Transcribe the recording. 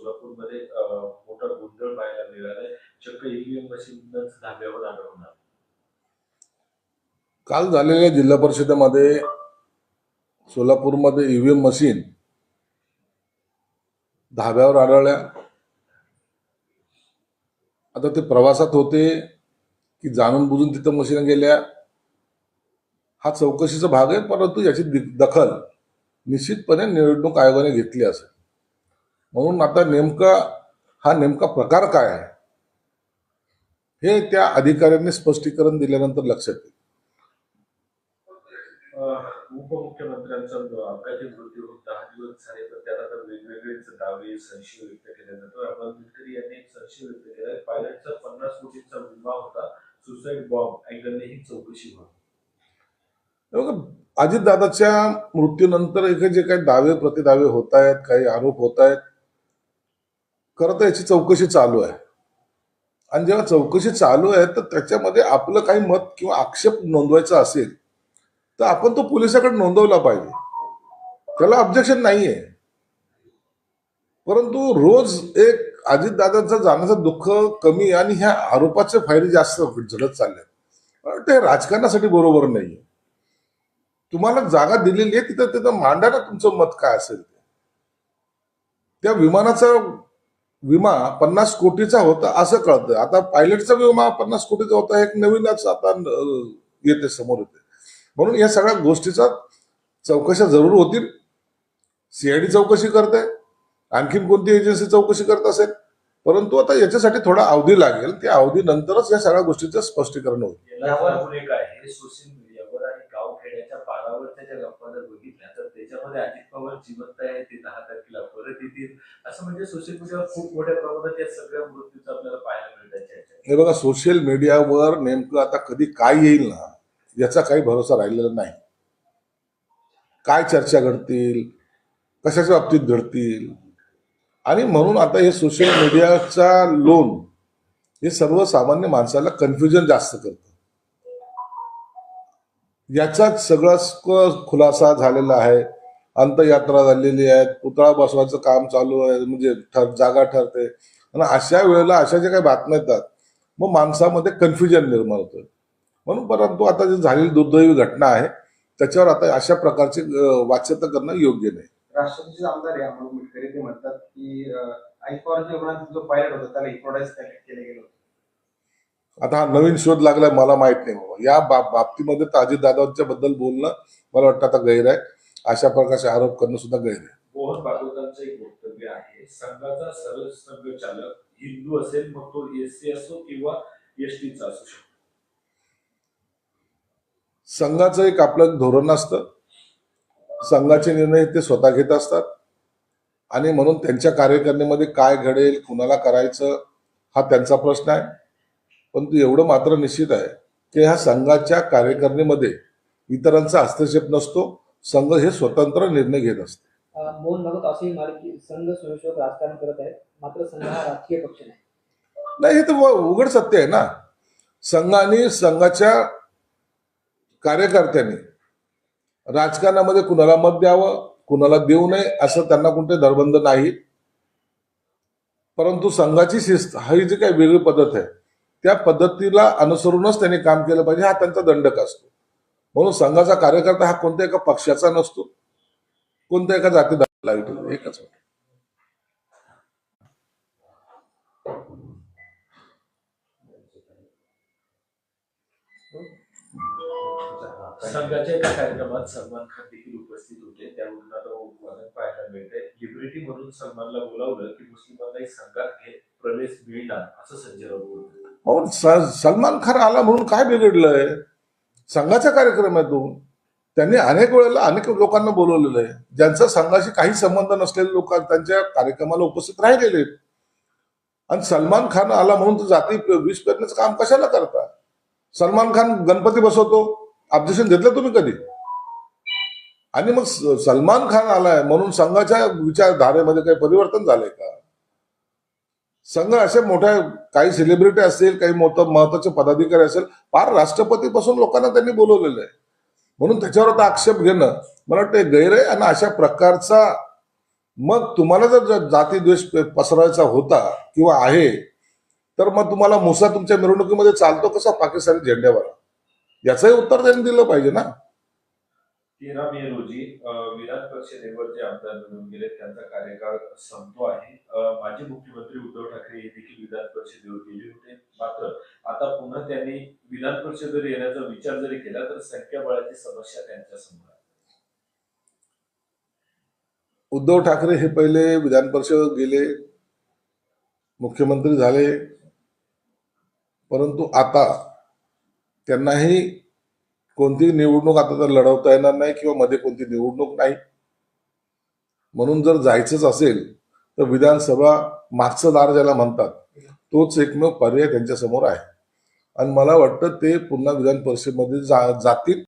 सोलापूरमध्ये मोठा गोंधळ पाहायला मिळालाय. चक्क ईव्हीएम मशीनच धाब्यावर आढळून आलं. काल झालेल्या जिल्हा परिषदेमध्ये सोलापूरमध्ये ईव्हीएम मशीन धाब्यावर आढळल्या. आता ते प्रवासात होते की जाणून बुजून तिथं मशीन गेल्या, हा चौकशीचा भाग आहे. परंतु याची दखल निश्चितपणे निवडणूक आयोगाने घेतली असेल. म्हणून आता नेमका प्रकार काय आहे हे त्या अधिकाऱ्यांनी स्पष्टीकरण दिल्यानंतर लक्षात येईल. उपमुख्यमंत्र्यांचा अपघाती मृत्यू होऊन 10 दिवस झाले, तर त्यात आता वेगवेगळेच दावे संशय व्यक्त केले जातो. अमोल मिटकरी यांनी एक संशय व्यक्त केलाय. पायलटचा 50 कोटींचा विमा होता, सुसाईड बॉम्ब अँगलने ही चौकशी व्हावी. अजितदादाच्या मृत्यूनंतर इथे जे काही दावे प्रतिदावे होत आहेत, काही आरोप होत आहेत, खरं तर याची चौकशी चालू आहे. आणि जेव्हा चौकशी चालू आहे तर त्याच्यामध्ये आपलं काही मत किंवा आक्षेप नोंदवायचा असेल तर आपण तो पोलिसाकडे नोंदवला पाहिजे, त्याला ऑब्जेक्शन नाहीये. परंतु रोज एक अजितदादांचं जाण्याचं दुःख कमी आणि ह्या आरोपाचे फायदे जास्त झडत चालले. ते राजकारणासाठी बरोबर नाहीये. तुम्हाला जागा दिलेली आहे तिथं तिथं मांडा ना तुमचं मत काय असेल ते. त्या विमानाचा विमा 50 कोटीचा होता असं कळतं. आता पायलटचा विमा 50 कोटीचा होता, एक नवीनच आता येते समोर येते. म्हणून या सगळ्या गोष्टीचा चौकशा जरूर होतील. सीआयडी चौकशी करते, आणखीन कोणती एजन्सी चौकशी करत असेल, परंतु आता याच्यासाठी थोडा अवधी लागेल. त्या अवधीनंतरच या सगळ्या गोष्टीचं स्पष्टीकरण होईल. यावर एक आहे सोशल मीडियावर आणि गावखेड्याच्या पारावरच्या ज्या गप्पा जर बघितल्या तर त्याच्यामध्ये अजित पवार जिवंत आहे, ते 10 तारखेला परत येतील असं म्हणजे सोशल मीडियावर खूप मोठ्या प्रमाणात या सगळ्या मृत्यूचं आपल्याला पाहायला मिळतं. हे बघा, सोशल मीडियावर नेमकं आता कधी काय येईल ना याचा काही भरोसा राहिलेला नाही. काय चर्चा घडतील, कशाच्या बाबतीत घडतील, आणि म्हणून आता हे सोशल मीडियाचा लोन हे सर्वसामान्य माणसाला कन्फ्युजन जास्त करतं. याचाच सगळा खुलासा झालेला आहे. अंत्ययात्रा झालेली आहे, पुतळा बसवायचं काम चालू आहे, म्हणजे जागा ठरते. आणि अशा वेळेला अशा ज्या काही बातम्या येतात मग माणसामध्ये कन्फ्युजन निर्माण होतं. म्हणून परंतु आता जी झालेली दुर्दैवी घटना आहे त्याच्यावर आता अशा प्रकारचे वाच्यता करणं योग्य नाही. राष्ट्रपतीचे आमदार आहे अमोल मिटकरी, ते म्हणतात की आयफॉरच्या विमानाचा जो पायलट होता त्याला इक्रोडाईज केलं गेलं. आता हा नवीन शोध लागलाय, मला माहित नाही बाबा. या बाबतीमध्ये तर अजितदादांच्या बद्दल बोलणं मला वाटतं आता गैर आहे. अशा प्रकारचे आरोप करणं सुद्धा गैर आहे. मोहन भागवतांचं एक वक्तव्य आहे, संघाचा सरळ चालक हिंदू असेल, मग तो एससी असो किंवा एसटीचा असू शकतो. संघाचं एक आपलं धोरण असतं, संघाचे निर्णय ते स्वतः घेत असतात. आणि म्हणून त्यांच्या कार्यकारिणीमध्ये काय घडेल, कुणाला करायचं हा त्यांचा प्रश्न आहे. परंतु एवढं मात्र निश्चित आहे की ह्या संघाच्या कार्यकारिणीमध्ये इतरांचा हस्तक्षेप नसतो. संघ हे स्वतंत्र निर्णय घेत असते. मोहन भागवत असेही म्हणाले की संघ स्वयंसेवक राजकारण करत आहे, मात्र संघ हा राजकीय पक्ष नाही. नाही, हे तर उघड सत्य आहे ना. संघ आणि संघाच्या कार्यकर्त्यांनी राजकारणामध्ये कुणाला मत द्यावं, कुणाला देऊ नये असं त्यांना कोणते निर्बंध नाही. परंतु संघाची शिस्त ही जी काही वेगळी पद्धत आहे त्या पद्धतीला अनुसरूनच त्यांनी काम केलं पाहिजे, हा त्यांचा दंडक असतो. म्हणून संघाचा कार्यकर्ता हा कोणत्या एका पक्षाचा नसतो, कोणत्या एका जाती धर्माला एकच. संघाच्या एका कार्यक्रमात सलमान खान देखील उपस्थित होते. त्यावरून आता वादन पाहायला मिळतंय. लिबर्टी म्हणून सलमानला बोलावलं की मुस्लिमांनाही संघात प्रवेश मिळणार असं संजय राऊत बोलतो. सलमान खान आला म्हणून काय बिघडलंय? संघाचा कार्यक्रम आहे तो. त्यांनी अनेक वेळेला अनेक लोकांना बोलवलेलं आहे, ज्यांचा संघाशी काही संबंध नसलेले लोक त्यांच्या कार्यक्रमाला उपस्थित राहिलेले. आणि सलमान खान आला म्हणून तर जाती विष पेरण्याचं काम कशाला करता? सलमान खान गणपती बसवतो, ऑब्जेक्शन घेतलं तुम्ही कधी? आणि मग सलमान खान आलाय म्हणून संघाच्या विचारधारेमध्ये काही परिवर्तन झालंय का? संघ असे मोठ्या काही सेलिब्रिटी असतील, काही महत्वाचे पदाधिकारी असेल, फार राष्ट्रपतीपासून लोकांना त्यांनी बोलवलेलं आहे. म्हणून त्याच्यावर आता आक्षेप घेणं मला वाटतं गैर आहे. आणि अशा प्रकारचा मग तुम्हाला जर जाती द्वेष पसरवायचा होता किंवा आहे, तर मग तुम्हाला मुसा तुमच्या मिरवणुकीमध्ये चालतो कसा पाकिस्तानी झेंड्यावर, याचंही उत्तर त्यांनी दिलं पाहिजे ना. 13 मे रोजी विधान परिषदेवर जे आमदार निवडून गेले त्यांचा कार्यकाळ संपतो आहे. माजी मुख्यमंत्री उद्धव ठाकरे हे देखील विधान परिषदेवर गेले होते. मात्र आता पुन्हा त्यांनी विधान परिषदेवर येण्याचा विचार जरी केला तर संख्याबळाची समस्या त्यांच्या समोर आहे. उद्धव ठाकरे हे पहिले विधान परिषदेवर गेले, मुख्यमंत्री झाले, परंतु आता त्यांनाही कोणतीही निवडणूक आता तर लढवता येणार नाही किंवा मध्ये कोणती निवडणूक नाही. म्हणून जर जायचंच असेल तर विधानसभा मागचं दार ज्याला म्हणतात तोच एकमेव पर्याय त्यांच्या समोर आहे. आणि मला वाटतं ते पुन्हा विधान परिषदेमध्ये जातील.